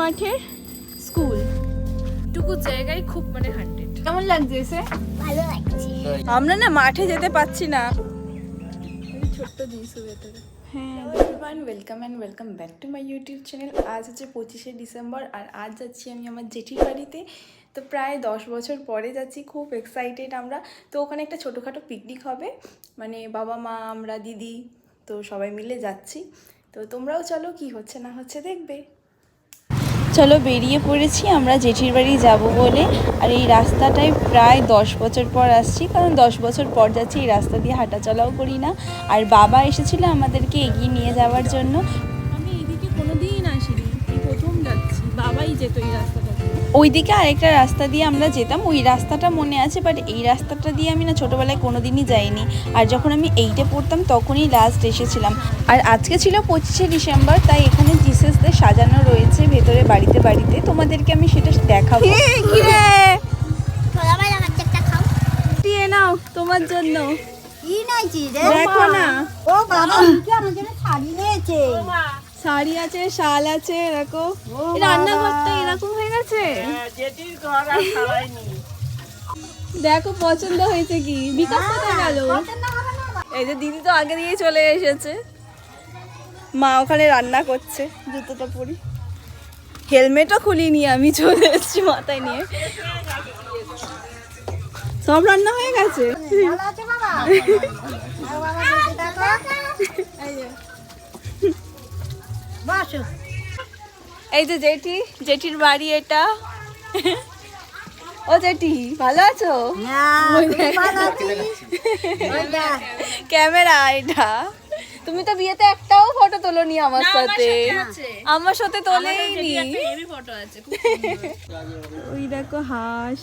মাঠের স্কুল, টুকু জায়গায় খুব মানে হান্টেড। কেমন লাগছে এসে? ভালো লাগছে। আমরা না মাঠে যেতে পাচ্ছি না, ছোট্ট জিনিস ভেতরে। হ্যাঁ everyone, welcome and welcome back to my YouTube channel. আজ হচ্ছে 25শে ডিসেম্বর আর আজ যাচ্ছি আমি আমার জেঠির বাড়িতে। তো প্রায় 10 বছর পরে যাচ্ছি, খুব এক্সাইটেড আমরা। তো ওখানে একটা ছোটোখাটো পিকনিক হবে, মানে বাবা মা আমরা দিদি তো সবাই মিলে যাচ্ছি। তো তোমরাও চলো, কি হচ্ছে না হচ্ছে দেখবে। চলো বেরিয়ে পড়েছি আমরা জেঠির বাড়ি যাব বলে। আর এই রাস্তাটায় প্রায় 10 বছর পর আসছি, কারণ 10 বছর পর যাচ্ছি, এই রাস্তা দিয়ে হাঁটাচলাও করি না। আর বাবা এসেছিল আমাদেরকে এগিয়ে নিয়ে যাওয়ার জন্য। আমি এদিকে কোনোদিন আসিনি, এই প্রথম যাচ্ছি। বাবাই যেত এই রাস্তাটা। ওইদিকে আরেকটা রাস্তা দিয়ে আমরা যেতাম, ওই রাস্তাটা মনে আছে, বাট এই রাস্তাটা দিয়ে আমি না ছোটোবেলায় কোনোদিনই যাইনি। আর যখন আমি 8-এ পড়তাম তখনই লাস্ট এসেছিলাম। আর আজকে ছিল 25শে ডিসেম্বর, তাই এখানে জিসাসদের সাজানো রয়েছে ভেতরে বাড়িতে বাড়িতে। তোমাদেরকে আমি সেটা দেখাবো। দিয়ে নাও তোমার জন্য। কি নাইছি রে? দেখো না, ও বাবা, কি আমার জন্য শাড়ি নিয়েছে। শাড়ি আছে, শাল আছে, দেখো। রান্নাঘরটা এরকম হয়ে গেছে। দেখো পছন্দ হয়েছে কি? বিকাশ কোথায় গেল? এই যে দিদি তো আগে দিয়ে চলে এসেছে, মা ওখানে রান্না করছে। জুতোটা পরি, হেলমেটও খুলিনি, আমি চলে এসেছি মাথায় নিয়ে। সব রান্না হয়ে গেছে। ভালো আছে বাবা? আর বাবা দেখো। এই যে বসো। এই যে জেঠি, জেঠির বাড়ি এটা। ও জেঠি ভালো আছো? ক্যামেরা এটা। তুমি তো বিয়েতে একটাও ফটো তোলোনি আমার সাথে। আমার সাথে তোলেইনি। ওই দেখো হাঁস।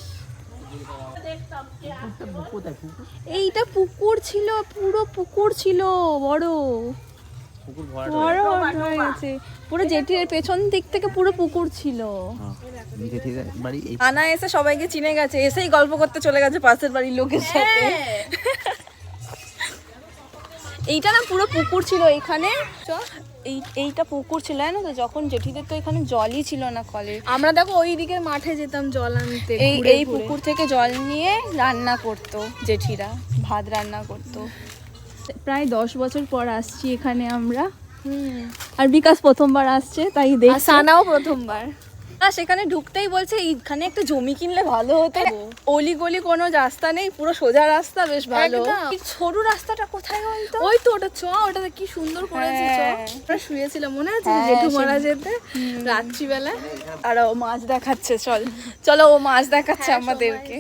এইটা পুকুর ছিল, পুরো পুকুর ছিল, বড় বড় হয়ে গেছে পুরো। জেঠির পেছন দিক থেকে পুরো পুকুর ছিল। আনা এসে সবাইকে চিনে গেছে, এসেই গল্প করতে চলে গেছে পাশের বাড়ির লোকের সাথে। এইটা না পুরো পুকুর ছিল এখানে। এইটা পুকুর ছিল, জানো তো, যখন জেঠিদের তো এখানে জলই ছিল না কলের। আমরা দেখো ওই দিকের মাঠে যেতাম জল আনতে। এই পুকুর থেকে জল নিয়ে রান্না করতো জেঠিরা, ভাত রান্না করতো। প্রায় 10 বছর পর আসছি এখানে আমরা। আর বিকাশ প্রথমবার আসছে, তাই দেখছি। সানাও প্রথমবার। না, সেখানে ঢুকতেই বলছে এইখানে একটা জমি কিনলে ভালো হতো। অলি গলি কোনো রাস্তা নেই, পুরো সোজা রাস্তা, বেশ ভালো। এই সরু রাস্তাটা কোথায় বলতো? ওই তো ওটা ওটাতে কি সুন্দর করেছে। আমরা শুয়েছিলাম, মনে আছে জেঠু মারা যেতে রাত্রিবেলা। আর ও মাছ দেখাচ্ছে, চলো ও মাছ দেখাচ্ছে আমাদেরকে।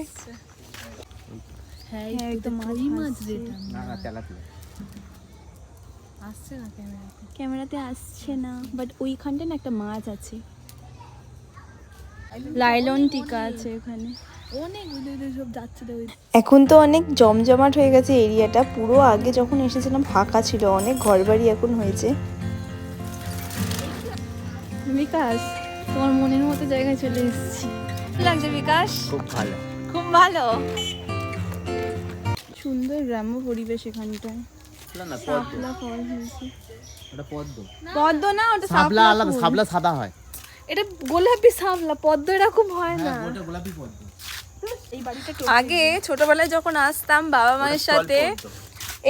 হ্যাঁ একদম মাছ যেটা আসছে না ক্যামেরাতে আসছে না, বাট ওইখানটা না একটা মাছ আছে, লাইলন টিকা আছে ওখানে। অনেক সব যাচ্ছে। এখন তো অনেক জমজমাট হয়ে গেছে এরিয়াটা, পুরো আগে যখন এসেছিলাম ফাঁকা ছিল, অনেক ঘরবাড়ি এখন হয়েছে। বিকাশ, তোমার মনের মতো জায়গায় চলে এসেছি। লাগছে বিকাশ? খুব ভালো, খুব ভালো। সুন্দর গ্রাম্য পরিবেশ এখানটায়। শাপলা ফল হয়েছে। ওটা পদ্ম। পদ্ম না, ওটা শাপলা শাপলা আলাদা, ফুল। শাপলা সাদা হয়। এটা গোলাপি শাপলা, পদ্ম এরকম হয় না। হ্যাঁ, ওটা গোলাপি পদ্ম। এই বাড়িটা আগে ছোটবেলায় যখন আসতাম বাবা মায়ের সাথে,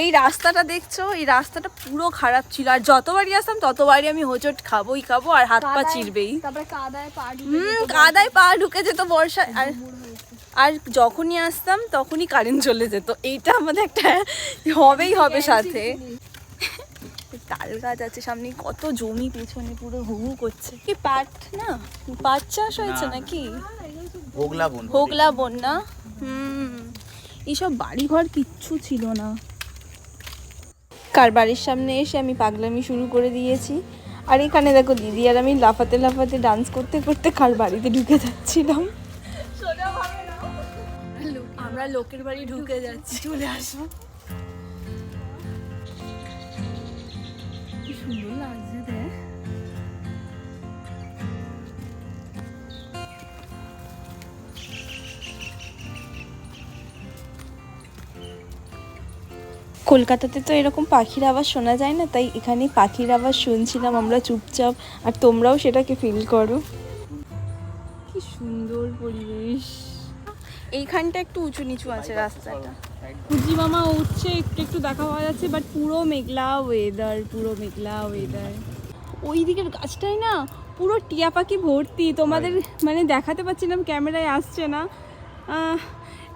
এই রাস্তাটা দেখছো, এই রাস্তাটা পুরো খারাপ ছিল। আর যতবারই আসতাম ততবারই আমি হোঁচট খাবোই খাবো, আর হাত পা চিরবেই। তারপরে কাদায় পা কাদায় পা ঢুকে যেত বর্ষায়। আর যখনই আসতাম তখনই কারেন্ট চলে যেত। এইটা আমাদের একটা হবেই হবে সাথে। তাল গাছ আছে সামনে, কত জমি পেছনে পুরো হু হু করছে। কি পাট না, পাট চাষ হয়েছে নাকি? হোগলা বন না। এইসব বাড়িঘর কিচ্ছু ছিল না। কার বাড়ির সামনে এসে আমি পাগলামি শুরু করে দিয়েছি। আর এখানে দেখো দিদি আর আমি লাফাতে লাফাতে ডান্স করতে করতে কার বাড়িতে ঢুকে যাচ্ছিলাম। আমরা লোকের বাড়ি ঢুকে যাচ্ছি, চলে আসো। কি সুন্দর লাগছে দেখ। কলকাতাতে তো এরকম পাখির আওয়াজ শোনা যায় না, তাই এখানে পাখির আওয়াজ শুনছিলাম আমরা চুপচাপ। আর তোমরাও সেটাকে ফিল করো। কি সুন্দর পরিবেশ। এইখানটা একটু উঁচু নিচু আছে রাস্তাটা। কুজি মামা উঠছে, একটু একটু দেখা পাওয়া যাচ্ছে, বাট পুরো মেঘলা ওয়েদার, পুরো মেঘলা ওয়েদার। ওই দিকের গাছটাই না পুরো টিয়া পাখি ভর্তি। তোমাদের মানে দেখাতে পাচ্ছিলাম, ক্যামেরায় আসছে না,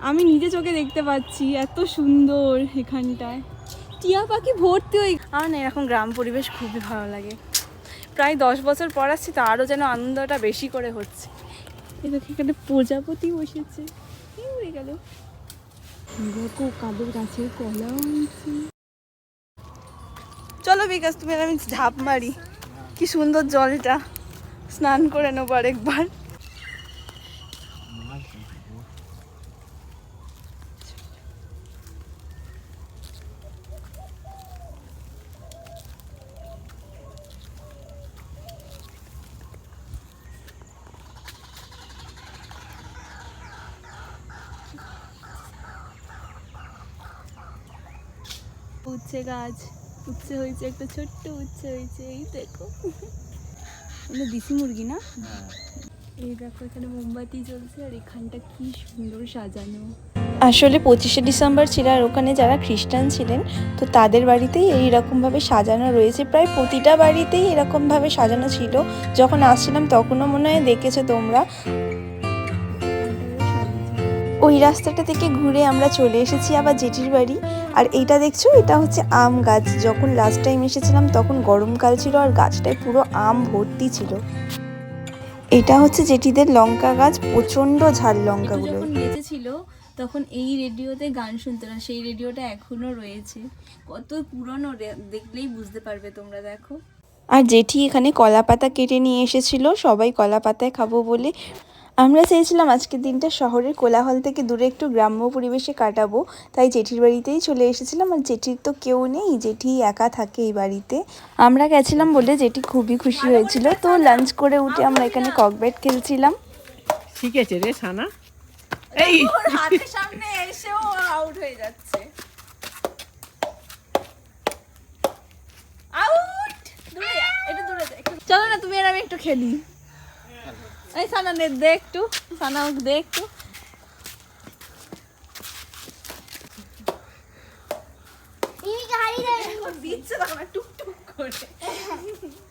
আমি নিজে চোখে দেখতে পাচ্ছি, এত সুন্দর এখানটায় টিয়া পাখি ভর্তি। ওই আমার না এরকম গ্রাম পরিবেশ খুবই ভালো লাগে। প্রায় 10 বছর পর আসছি, তো আরও যেন আনন্দটা বেশি করে হচ্ছে। এদিকে এখানে প্রজাপতি বসেছে, কি হয়ে গেল, দেখো কাদের গাছের কলা হয়েছে। চলো বিকাশ, তুমি আর আমি ঝাঁপ মারি, কি সুন্দর জলটা, স্নান করে নেবো আরেকবার। উচ্ছে গাছ, উচ্ছে হয়েছে, একটা ছোট্ট উচ্ছে হয়েছে, এই দেখো। দেশি মুরগি না, এই দেখো এখানে মোমবাতি জ্বলছে, আর এখানটা কি সুন্দর সাজানো। আসলে 25শে ডিসেম্বর ছিল, আর ওখানে যারা খ্রিস্টান ছিলেন তো তাদের বাড়িতেই এইরকমভাবে সাজানো রয়েছে। প্রায় প্রতিটা বাড়িতেই এরকমভাবে সাজানো ছিল। যখন আসছিলাম তখনও মনে হয় দেখেছো তোমরা। ওই রাস্তাটা থেকে ঘুরে আমরা চলে এসেছি আবার জেঠির বাড়ি। আর এইটা দেখছো, এটা হচ্ছে আম গাছ। যখন লাস্ট টাইম এসেছিলাম তখন গরমকাল ছিল, আর গাছটায় পুরো আম ভর্তি ছিল। এটা হচ্ছে জেঠিদের লঙ্কা গাছ, প্রচণ্ড ঝাল লঙ্কাগুলো। যখন বেঁচে ছিল তখন এই রেডিওতে গান শুনতো না, সেই রেডিওটা এখনো রয়েছে। কত পুরনো, দেখলেই বুঝতে পারবে তোমরা, দেখো। আর জেঠি এখানে কলা পাতা কেটে নিয়ে এসেছিল, সবাই কলা পাতায় খাবো বলে। আমরা চেয়েছিলাম আজকের দিনটা শহরের কোলাহল থেকে দূরে একটু গ্রাম্য পরিবেশে কাটাবো, তাই জেঠির বাড়িতেই চলে এসেছিলাম। আর জেঠির তো কেউ নেই, জেঠি একা থাকে এই বাড়িতে। আমরা গেছিলাম বলে জেঠি খুবই খুশি হয়েছিল। তো লাঞ্চ করে উঠে আমরা এখানে ককব্যাট খেলছিলাম। শিখেছে রে সানা, এই হাতের সামনে এসেও আউট হয়ে যাচ্ছে। আউট, দূরে যা, একটু দূরে যা, একটু। চলো না তুমি আর আমি একটু খেলি। এই সানা নে দে একটু, সানা দে একটু। দিচ্ছে তখন টুক টুক করে।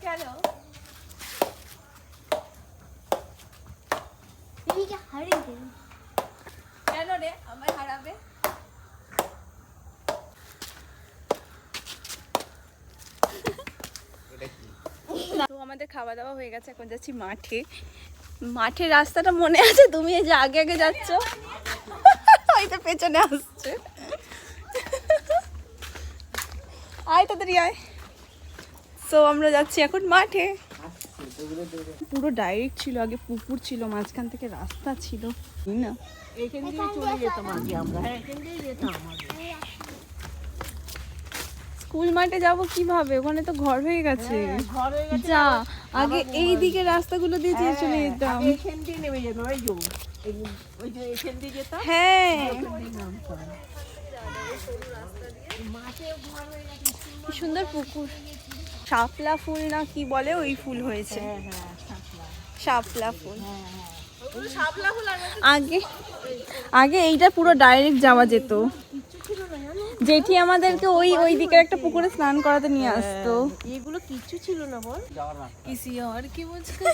কেন কেন রে আমায় হারাবে? তো আমাদের খাওয়া দাওয়া হয়ে গেছে, এখন যাচ্ছি মাঠে। মাঠের রাস্তাটা মনে আছে? তুমি এই যে আগে আগে যাচ্ছ, ওইটা পেছনে আসছে। আয় তাড়াতাড়ি আয়। সো আমরা যাচ্ছি এখন মাঠে। পুরো ডাইরেক্ট ছিল, আগে পুকুর ছিল, মাঝখান থেকে রাস্তা ছিল না। এখান দিয়ে চলে যেতাম আগে আমরা, এখান দিয়ে যেতাম আগে। স্কুল মাঠে যাব কিভাবে? ওখানে তো ঘর হয়ে গেছে। যা আগে এই দিকে রাস্তাগুলো দিয়ে চলে যেতাম। এখান দিয়ে নেমে যেতাম, ওই যে এখান দিয়ে যেতাম। হ্যাঁ, কি সুন্দর পুকুর। শাপলা ফুল না কি বলে ওই ফুল হয়েছে, শাপলা ফুল। আগে আগে এইটা পুরো ডাইরেক্ট যাওয়া যেত। জেঠি আমাদেরকে ওই ওই দিকে একটা পুকুরে স্নান করাতে নিয়ে আসতো। এগুলো কিচ্ছু ছিল না বল। किसी और की मुझको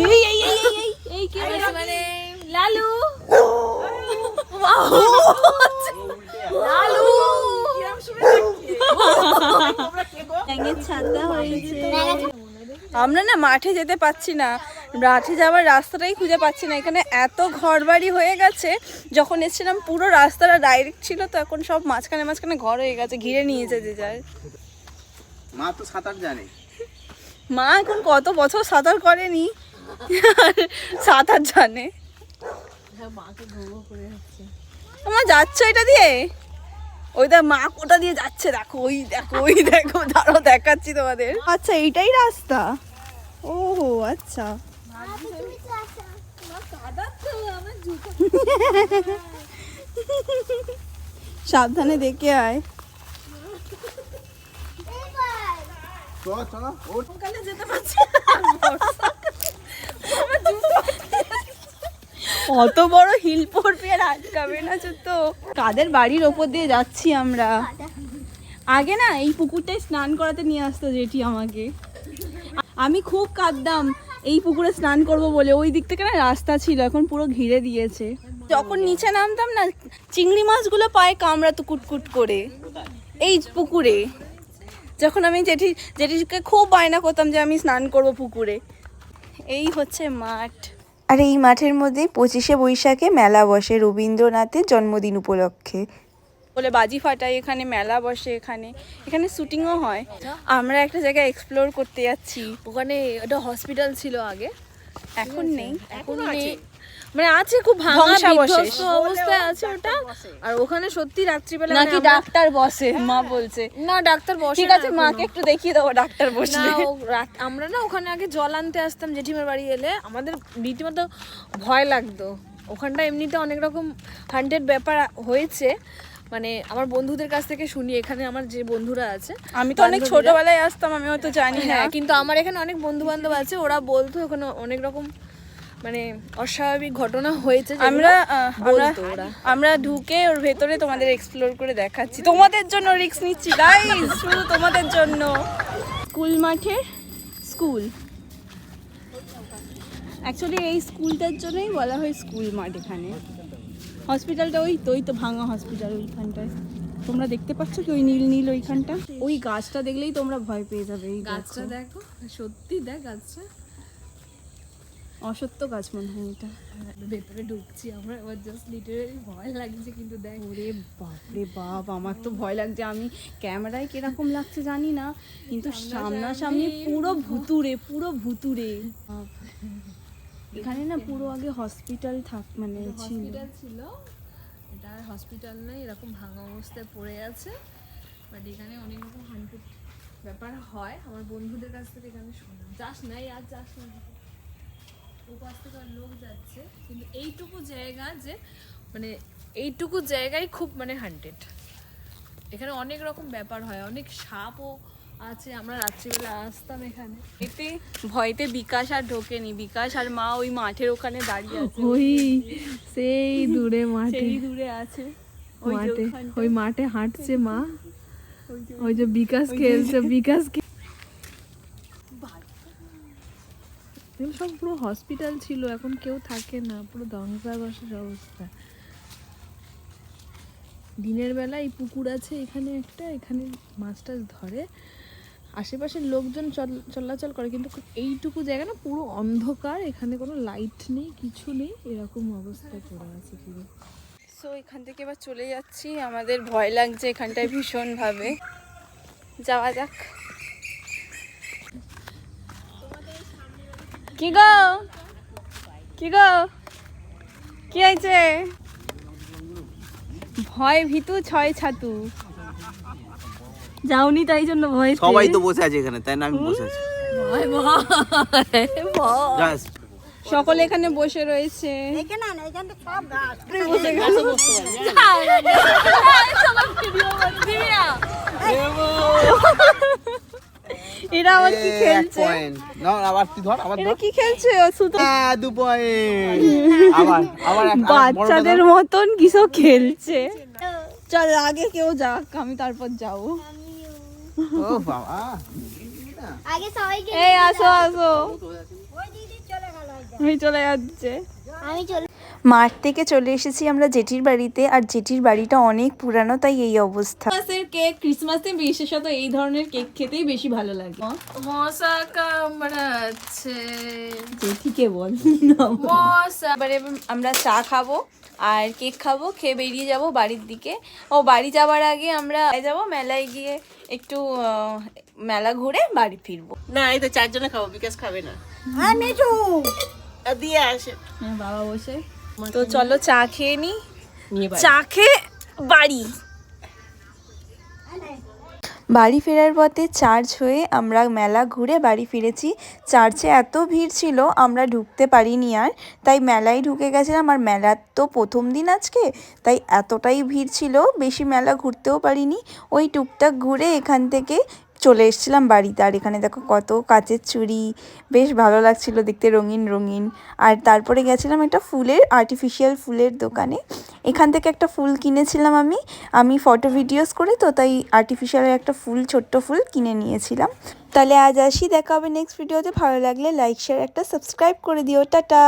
এই এই এই এই এই কি মানে লালু লালু ব্যাঙের ছাতা হয়েছে। আমরা না মাঠে যেতে পাচ্ছি না, মাঠে যাওয়ার রাস্তাটাই খুঁজে পাচ্ছি না। এখানে এত ঘরবাড়ি হয়ে গেছে, যখন এসেছিলাম পুরো রাস্তাটা ডাইরেক্ট ছিল, তো এখন সব মাঝখানে মাঝখানে ঘর হয়ে গেছে, ঘিরে নিয়েছে যে যার। মা তো সাঁতার জানে, মা এখন কত বছর সাঁতার করেনি, সাঁতার জানে। আমার যাচ্ছ এটা দিয়ে, ওই দেখ মা কোটা দিয়ে যাচ্ছে, দেখো ওই দেখো ওই দেখো, দাঁড়াও দেখাচ্ছি তোমাদের। আচ্ছা এইটাই রাস্তা, ও আচ্ছা। সাবধানে দেখে আয়। চলো চলো ওঠ। যেতে পারছি না। অত বড় হিল পড়বে আর আটকাবে না তো। কাদের বাড়ির ওপর দিয়ে যাচ্ছি আমরা। আগে না এই পুকুরটায় স্নান করাতে নিয়ে আসতো জেঠি আমাকে। আমি খুব কাঁদতাম এই পুকুরে স্নান করব বলে। ওই দিক থেকে না রাস্তা ছিল, এখন পুরো ঘিরে দিয়েছে। যখন নিচে নামতাম না, চিংড়ি মাছগুলো পায়ে কামড়াতো কুটকুট করে এই পুকুরে। যখন আমি জেঠিকে খুব বায়না করতাম যে আমি স্নান করব পুকুরে। এই হচ্ছে মাঠ। আর এই মাঠের মধ্যে 25শে বৈশাখে মেলা বসে রবীন্দ্রনাথের জন্মদিন উপলক্ষে। বলে বাজি ফাটাই, এখানে মেলা বসে, এখানে শুটিংও হয়। আমরা একটা জায়গায় এক্সপ্লোর করতে যাচ্ছি। ওখানে ওটা হসপিটাল ছিল আগে, এখন নেই। এখন নেই, মানে আছে, খুব ভাঙা ধ্বংসাবশেষ বিধ্বস্ত অবস্থায় আছে ওটা। আর ওখানে সত্যি রাত্রিবেলা নাকি ডাক্তার বসে, মা বলছে। না, ডাক্তার বসে ঠিক না আছে, এখনো। মাকে একটু দেখিয়ে দেবো ডাক্তার না, বসলে। আমরা না ওখানে আগে জল আনতে আসতাম জেঠিমার বাড়ি এলে, আমাদের রীতিমতো ভয় লাগতো। ওখানটা এমনিতে অনেক রকম হান্টেড ব্যাপার হয়েছে, মানে আমার বন্ধুদের কাছ থেকে শুনি। এখানে আমার যে বন্ধুরা আছে, আমি তো অনেক ছোটবেলায় আসতাম, আমি অত জানি না। হ্যাঁ, কিন্তু আমার এখানে অনেক বন্ধু বান্ধব আছে, ওরা বলতো ওখানে অনেক রকম মানে অস্বাভাবিক ঘটনা হয়েছে। আমরা ঢুকে ওর ভেতরে তোমাদের এক্সপ্লোর করে দেখাচ্ছি। তোমাদের জন্য রিস্ক নিচ্ছি গাইস, শুধু তোমাদের জন্য। স্কুল মাঠে স্কুল, অ্যাকচুয়ালি এই স্কুলটার জন্যই বলা হয় স্কুল মাঠ। এখানে হসপিটালটা ওই তো ভাঙা হসপিটাল ওইখানটায়। তোমরা দেখতে পাচ্ছ কি ওই নীল নীল ওইখানটা? ওই গাছটা দেখলেই তোমরা ভয় পেয়ে যাবে। এই গাছটা দেখো, সত্যি দেখ গাছটা, অসত্য গাছ মনে হয় এটা। ভেতরে ঢুকছি আমরা, এবার জাস্ট লিটারেলি ভয় লাগছে। কিন্তু দেখ, ওরে বাপরে বাপ, আমার তো ভয় লাগছে। আমি ক্যামেরায় কিরকম লাগছে জানি না, কিন্তু সামনাসামনি পুরো ভুতুরে। এখানে না পুরো আগে হসপিটাল মানে ছিল। ছিল, এটা হসপিটাল নয়, এরকম ভাঙা অবস্থায় পড়ে আছে। বাট এখানে অনেক রকম হান্টেড ব্যাপার হয় আমার বন্ধুদের কাছ থেকে। এখানে শোনা যাস নাই, আর যাস না, ওপাশ থেকে আর লোক যাচ্ছে। কিন্তু এইটুকু জায়গা যে মানে এইটুকু জায়গায় খুব মানে হান্টেড। এখানে অনেক রকম ব্যাপার হয়, অনেক সাপও আছে। আমরা রাত্রিবেলা আসতাম এখানে। এতে ভয়তে বিকাশ আর ঢোকেনি। বিকাশ আর মা ওই মাঠের ওখানে দাঁড়িয়ে আছে। ওই সেই দূরে মাঠে, সেই দূরে আছে ওই যে মাঠে, ওখানটায়। ওই মাঠে হাঁটছে মা। ওই যে বিকাশ খেলছে, বিকাশ এগুলো সব পুরো হসপিটাল ছিল, এখন কেউ থাকে না, পুরো ধ্বংসাবশেষ অবস্থা। দিনের বেলা এই পুকুর আছে এখানে একটা, এখানে মাছ টাছ ধরে, আশেপাশের লোকজন চলাচল করে। কিন্তু এইটুকু জায়গা না পুরো অন্ধকার, এখানে কোনো লাইট নেই, কিছু নেই, এরকম অবস্থায় পড়ে আছে পুরো। সো এখান থেকে এবার চলে যাচ্ছি। আমাদের ভয় লাগছে এখানটায় ভীষণ ভাবে। যাওয়া যাক। কি গো কি হয়েছে? ভয় ভীতু ছয় ছাতু। যাওনি তাই জন্য ভয়। সবাই তো বসে আছে এখানে, তাই না? আমি বসে আছি। Just সকলে এখানে বসে রয়েছে। এরা আবার কি খেলছে? point. না, আবার তুই ধর, আবার এরা ধর। কি খেলছে? শুধু 2 পয়েন্ট। আবার বাচ্চাদের মতন কিছু খেলছে। চল আগে কেউ যাক, আমি তারপর যাবো। ও বাবা, আগে সবাইকে এই আসো ওই দিদি চলে গেল। আমি চলে যাচ্ছে। আমি চলে মাঠ থেকে চলে এসেছি আমরা জেঠির বাড়িতে। আর জেঠির বাড়িটা অনেক পুরানো, তাই এই অবস্থা। ক্রিসমাসের কেক, ক্রিসমাসে বিশেষত এই ধরনের কেক খেতেই বেশি ভালো লাগে। মশা কামড়াচ্ছে, জেঠিকে বল। মশা। এবারে আমরা চা খাবো আর কেক খাবো, খেয়ে বেরিয়ে যাব বাড়ির দিকে। ও বাড়ি যাওয়ার আগে আমরা যাব মেলায় গিয়ে একটু মেলা ঘুরে বাড়ি ফিরবো। না, এই তো 4 জনে খাবো, বিকাশ খাবে না। আমি তো আর দিয়ে আসে বাবা বসে। তো চলো চা খেয়ে নি, চা খেয়ে বাড়ি। বাড়ি ফেরার পথে চার্চ হয়ে আমরা মেলা ঘুরে বাড়ি ফিরেছি। চার্চে এত ভিড় ছিল আমরা ঢুকতে পারিনি আর, তাই মেলায় ঢুকে গেছিলাম। আর মেলার তো প্রথম দিন আজকে, তাই এতটাই ভিড় ছিল বেশি মেলা ঘুরতেও পারিনি। ওই টুকটাক ঘুরে এখান থেকে চলে এসেছিলাম বাড়িতে। আর এখানে দেখো কত কাচের চুড়ি, বেশ ভালো লাগছিল দেখতে, রঙিন রঙিন। আর তারপরে গেছিলাম একটা ফুলের, আর্টিফিশিয়াল ফুলের দোকানে। এখান থেকে একটা ফুল কিনেছিলাম আমি ফটো ভিডিওস করি তো, তাই আর্টিফিশিয়ালের একটা ফুল, ছোট্ট ফুল কিনে নিয়েছিলাম। তাহলে আজ আসি, দেখা হবে নেক্সট ভিডিওতে। ভালো লাগলে লাইক শেয়ার একটা সাবস্ক্রাইব করে দিও। টাটা।